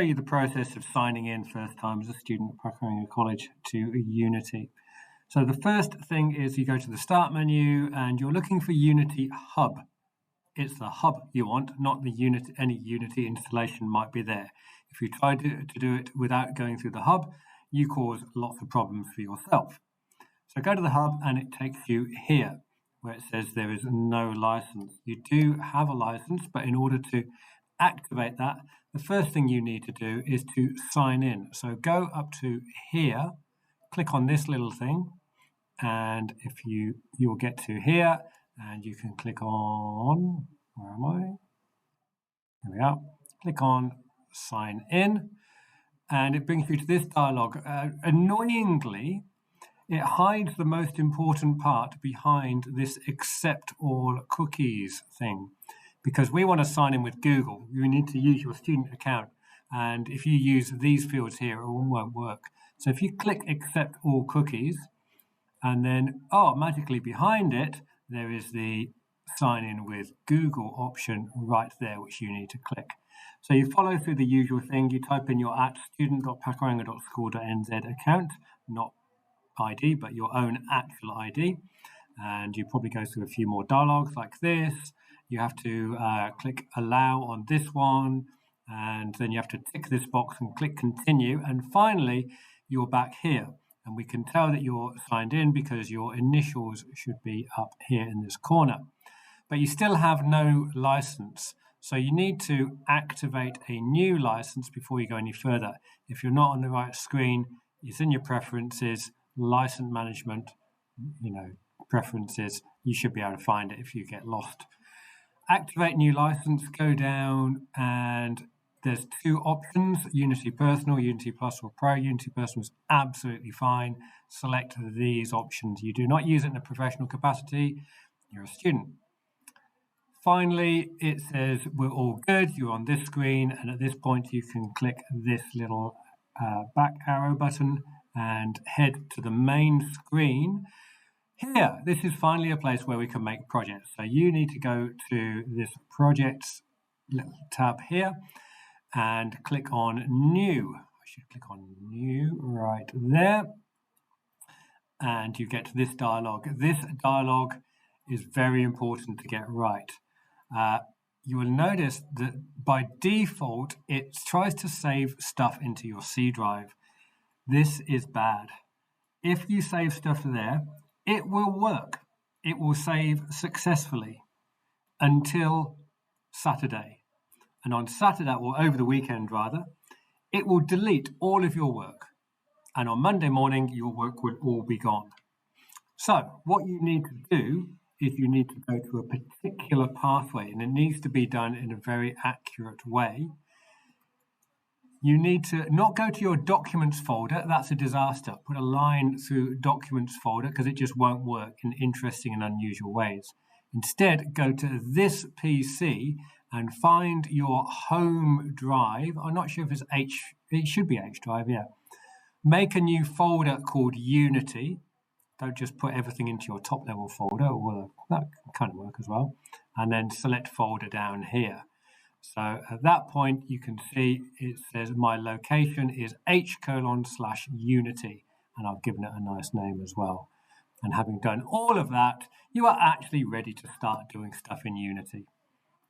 show you the process of signing in first time as a student at Pakuranga College to Unity. So the first thing is you go to the Start menu and you're looking for Unity Hub. It's the hub you want, not the Unity. Any Unity installation might be there. If you try to do it without going through the hub, you cause lots of problems for yourself. So go to the hub and it takes you here where it says there is no license. You do have a license, but in order to activate that, the first thing you need to do is to sign in. So go up to here, click on this little thing, and if you'll get to here, and you can click on, where am I? Here we are. Click on sign in, and it brings you to this dialog. Annoyingly, it hides the most important part behind this accept all cookies thing, because we want to sign in with Google. You need to use your student account, and if you use these fields here, it won't work. So if you click accept all cookies, and then magically behind it, there is the sign in with Google option right there, which you need to click. So you follow through the usual thing. You type in your @student.pakuranga.school.nz account, not ID, but your own actual ID. And you probably go through a few more dialogues like this. You have to click allow on this one, and then you have to tick this box and click continue. And finally, you're back here. And we can tell that you're signed in because your initials should be up here in this corner. But you still have no license. So you need to activate a new license before you go any further. If you're not on the right screen, it's in your preferences, license management, preferences. You should be able to find it if you get lost. Activate new license, go down, and there's two options, Unity Personal, Unity Plus or Pro. Unity Personal is absolutely fine. Select these options. You do not use it in a professional capacity. You're a student. Finally, it says we're all good. You're on this screen, and at this point, you can click this little back arrow button and head to the main screen. Here, this is finally a place where we can make projects. So you need to go to this projects little tab here and click on new. I should click on new right there. And you get to this dialog. This dialog is very important to get right. You will notice that by default, it tries to save stuff into your C drive. This is bad. If you save stuff there, it will work. It will save successfully until Saturday. And on Saturday, or over the weekend rather, it will delete all of your work. And on Monday morning, your work will all be gone. So what you need to do is you need to go to a particular pathway, and it needs to be done in a very accurate way. You need to not go to your documents folder. That's a disaster. Put a line through documents folder because it just won't work in interesting and unusual ways. Instead, go to this PC and find your home drive. I'm not sure if it's it should be H drive, yeah. Make a new folder called Unity. Don't just put everything into your top level folder, well, that can kind of work as well. And then select folder down here. So at that point, you can see it says my location is h:/Unity, and I've given it a nice name as well. And having done all of that, you are actually ready to start doing stuff in Unity.